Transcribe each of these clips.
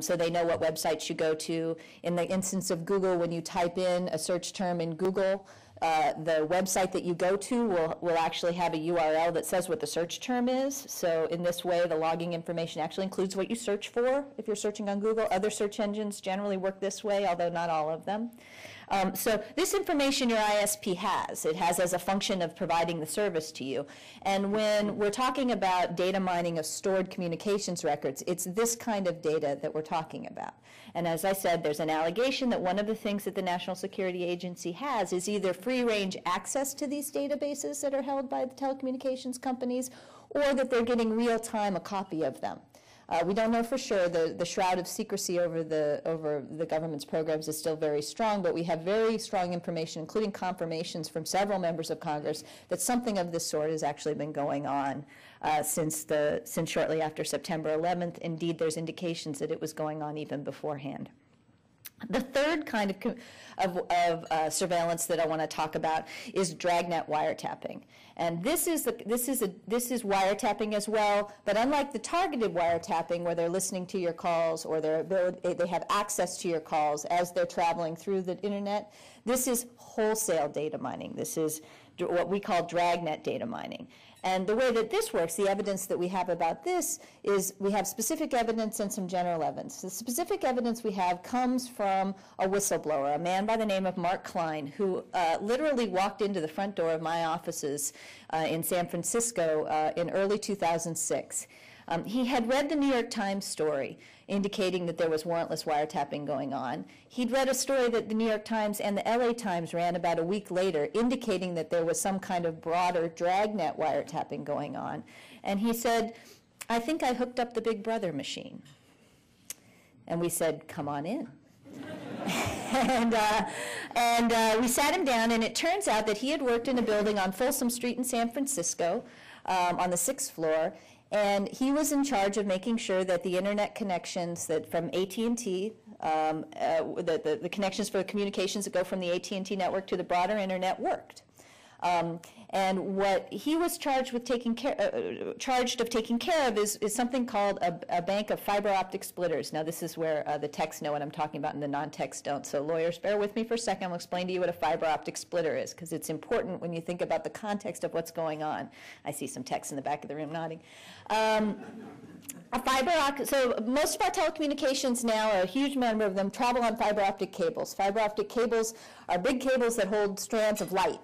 So they know what websites you go to. In the instance of Google, when you type in a search term in Google, the website that you go to will actually have a URL that says what the search term is. So in this way, the logging information actually includes what you search for if you're searching on Google. Other search engines generally work this way, although not all of them. So this information your ISP has. It has as a function of providing the service to you. And when we're talking about data mining of stored communications records, it's this kind of data that we're talking about. And as I said, there's an allegation that one of the things that the National Security Agency has is either free-range access to these databases that are held by the telecommunications companies, or that they're getting real-time a copy of them. We don't know for sure. The shroud of secrecy over the government's programs is still very strong, but we have very strong information, including confirmations from several members of Congress, that something of this sort has actually been going on since shortly after September 11th. Indeed, there's indications that it was going on even beforehand. The third kind of surveillance that I want to talk about is dragnet wiretapping, and this is wiretapping as well. But unlike the targeted wiretapping, where they're listening to your calls or they have access to your calls as they're traveling through the internet, this is wholesale data mining. This is what we call dragnet data mining. And the way that this works, the evidence that we have about this is we have specific evidence and some general evidence. The specific evidence we have comes from a whistleblower, a man by the name of Mark Klein, who literally walked into the front door of my offices in San Francisco in early 2006. He had read the New York Times story indicating that there was warrantless wiretapping going on. He'd read a story that the New York Times and the LA Times ran about a week later indicating that there was some kind of broader dragnet wiretapping going on. And he said, "I think I hooked up the Big Brother machine." And we said, "Come on in." and we sat him down, and it turns out that he had worked in a building on Folsom Street in San Francisco on the 6th floor. And he was in charge of making sure that the internet connections that from AT&T, the connections for the communications that go from the AT&T network to the broader internet worked. And what he was charged of taking care of is something called a bank of fiber optic splitters. Now this is where the techs know what I'm talking about and the non-techs don't. So lawyers, bear with me for a second. I'll explain to you what a fiber optic splitter is, because it's important when you think about the context of what's going on. I see some techs in the back of the room nodding. So most of our telecommunications now, a huge number of them, travel on fiber optic cables. Fiber optic cables are big cables that hold strands of light.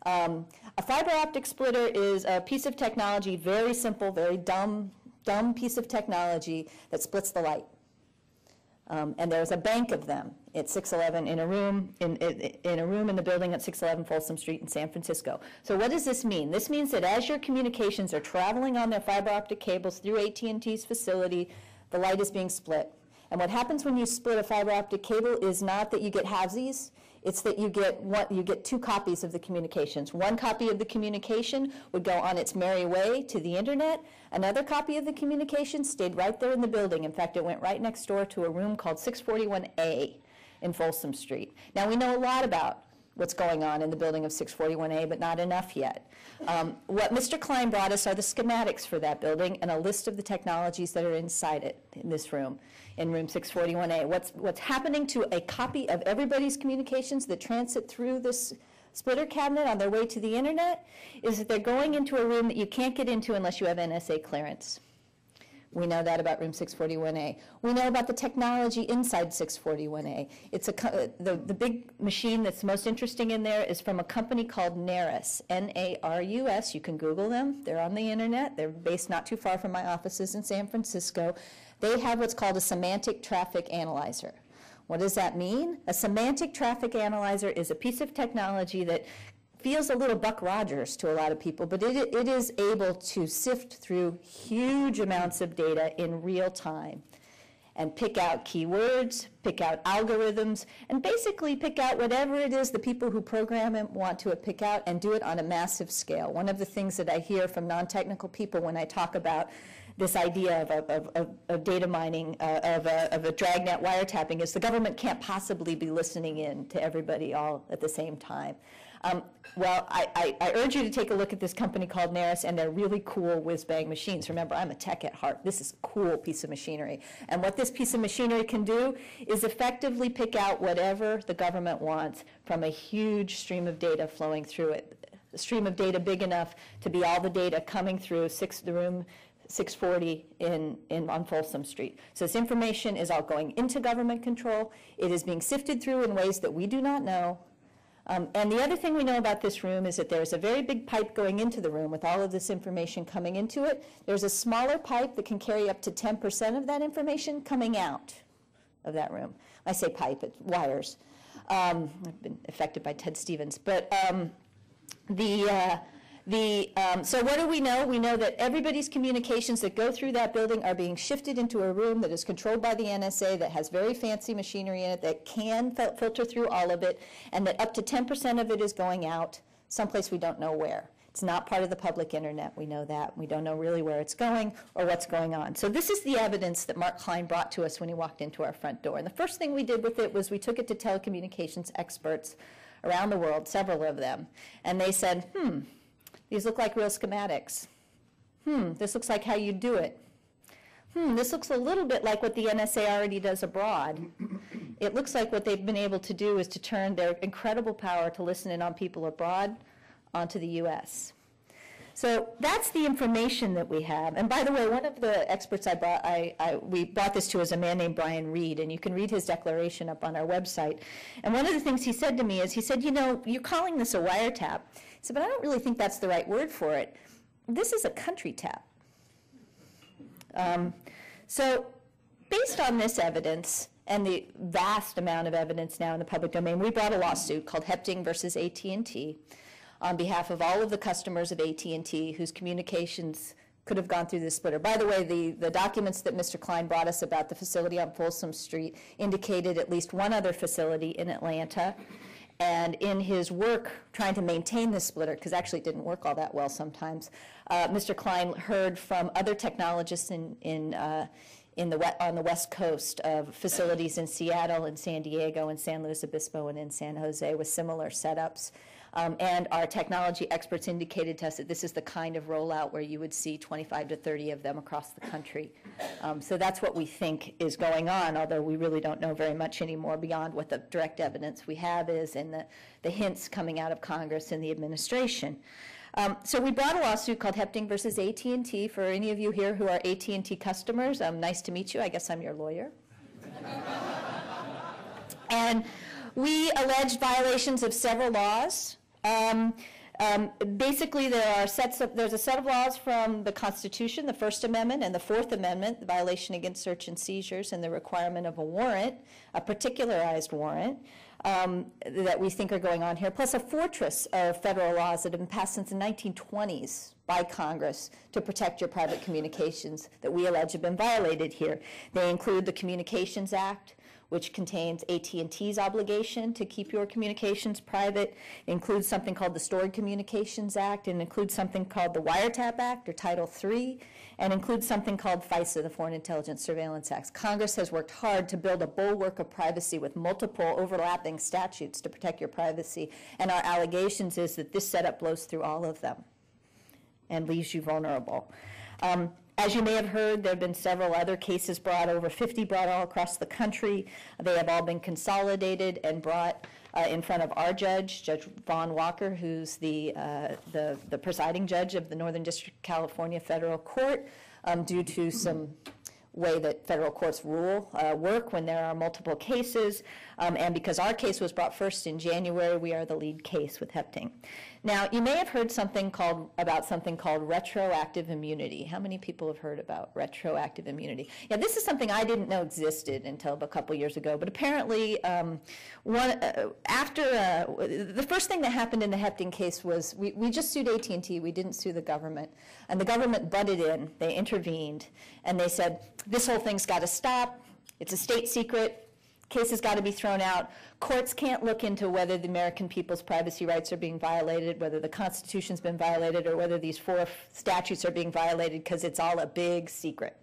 A fiber optic splitter is a piece of technology, very simple, very dumb piece of technology that splits the light. And there's a bank of them at 611 in a room in the building at 611 Folsom Street in San Francisco. So what does this mean? This means that as your communications are traveling on their fiber optic cables through AT&T's facility, the light is being split. And what happens when you split a fiber optic cable is not that you get halvesies. It's that you get two copies of the communications. One copy of the communication would go on its merry way to the internet. Another copy of the communication stayed right there in the building. In fact, it went right next door to a room called 641A in Folsom Street. Now, we know a lot about what's going on in the building of 641A, but not enough yet. What Mr. Klein brought us are the schematics for that building and a list of the technologies that are inside it in this room, in room 641A. What's happening to a copy of everybody's communications that transit through this splitter cabinet on their way to the internet is that they're going into a room that you can't get into unless you have NSA clearance. We know that about room 641A. We know about the technology inside 641A. It's the big machine that's most interesting in there is from a company called Narus, N-A-R-U-S. You can Google them. They're on the internet. They're based not too far from my offices in San Francisco. They have what's called a semantic traffic analyzer. What does that mean? A semantic traffic analyzer is a piece of technology that feels a little Buck Rogers to a lot of people, but it is able to sift through huge amounts of data in real time and pick out keywords, pick out algorithms, and basically pick out whatever it is the people who program it want to pick out and do it on a massive scale. One of the things that I hear from non-technical people when I talk about this idea of data mining, of a dragnet wiretapping, is the government can't possibly be listening in to everybody all at the same time. Well, I urge you to take a look at this company called Naris and their really cool whiz-bang machines. Remember, I'm a tech at heart. This is a cool piece of machinery. And what this piece of machinery can do is effectively pick out whatever the government wants from a huge stream of data flowing through it. A stream of data big enough to be all the data coming through the room 640 on Folsom Street. So this information is all going into government control. It is being sifted through in ways that we do not know. And the other thing we know about this room is that there's a very big pipe going into the room with all of this information coming into it. There's a smaller pipe that can carry up to 10% of that information coming out of that room. I say pipe, it's wires. I've been affected by Ted Stevens. But so what do we know? We know that everybody's communications that go through that building are being shifted into a room that is controlled by the NSA, that has very fancy machinery in it, that can filter through all of it, and that up to 10% of it is going out someplace we don't know where. It's not part of the public internet. We know that. We don't know really where it's going or what's going on. So this is the evidence that Mark Klein brought to us when he walked into our front door. And the first thing we did with it was we took it to telecommunications experts around the world, several of them, and they said, these look like real schematics. This looks like how you do it. This looks a little bit like what the NSA already does abroad. It looks like what they've been able to do is to turn their incredible power to listen in on people abroad onto the US. So that's the information that we have. And by the way, one of the experts I brought, we brought this to is a man named Brian Reed, and you can read his declaration up on our website. And one of the things he said to me is, he said, you know, you're calling this a wiretap. He said, but I don't really think that's the right word for it. This is a country tap. So based on this evidence and the vast amount of evidence now in the public domain, we brought a lawsuit called Hepting versus AT&T on behalf of all of the customers of AT&T whose communications could have gone through this splitter. By the way, the documents that Mr. Klein brought us about the facility on Folsom Street indicated at least one other facility in Atlanta. And in his work trying to maintain this splitter, because actually it didn't work all that well sometimes, Mr. Klein heard from other technologists on the West Coast of facilities in Seattle and San Diego and San Luis Obispo and in San Jose with similar setups. And our technology experts indicated to us that this is the kind of rollout where you would see 25 to 30 of them across the country. So that's what we think is going on, although we really don't know very much anymore beyond what the direct evidence we have is and the hints coming out of Congress and the administration. So we brought a lawsuit called Hepting versus AT&T. For any of you here who are AT&T customers, nice to meet you. I guess I'm your lawyer. And we alleged violations of several laws. Basically, there's a set of laws from the Constitution, the First Amendment and the Fourth Amendment, the violation against search and seizures and the requirement of a warrant, a particularized warrant, that we think are going on here, plus a fortress of federal laws that have been passed since the 1920s by Congress to protect your private communications that we allege have been violated here. They include the Communications Act, which contains AT&T's obligation to keep your communications private. It includes something called the Stored Communications Act, and includes something called the Wiretap Act, or Title III, and includes something called FISA, the Foreign Intelligence Surveillance Act. Congress has worked hard to build a bulwark of privacy with multiple overlapping statutes to protect your privacy, and our allegations is that this setup blows through all of them and leaves you vulnerable. As you may have heard, there have been several other cases brought, over 50 brought all across the country. They have all been consolidated and brought in front of our judge, Judge Vaughn Walker, who's the presiding judge of the Northern District of California Federal Court, due to some way that federal courts work when there are multiple cases. And because our case was brought first in January, we are the lead case with Hepting. Now, you may have heard about something called retroactive immunity. How many people have heard about retroactive immunity? Yeah, this is something I didn't know existed until a couple years ago, but apparently the first thing that happened in the Hepting case was we just sued AT&T, we didn't sue the government, and the government butted in, they intervened, and they said, this whole thing's got to stop, it's a state secret, case has got to be thrown out. Courts can't look into whether the American people's privacy rights are being violated, whether the Constitution's been violated, or whether these 4 statutes are being violated, because it's all a big secret.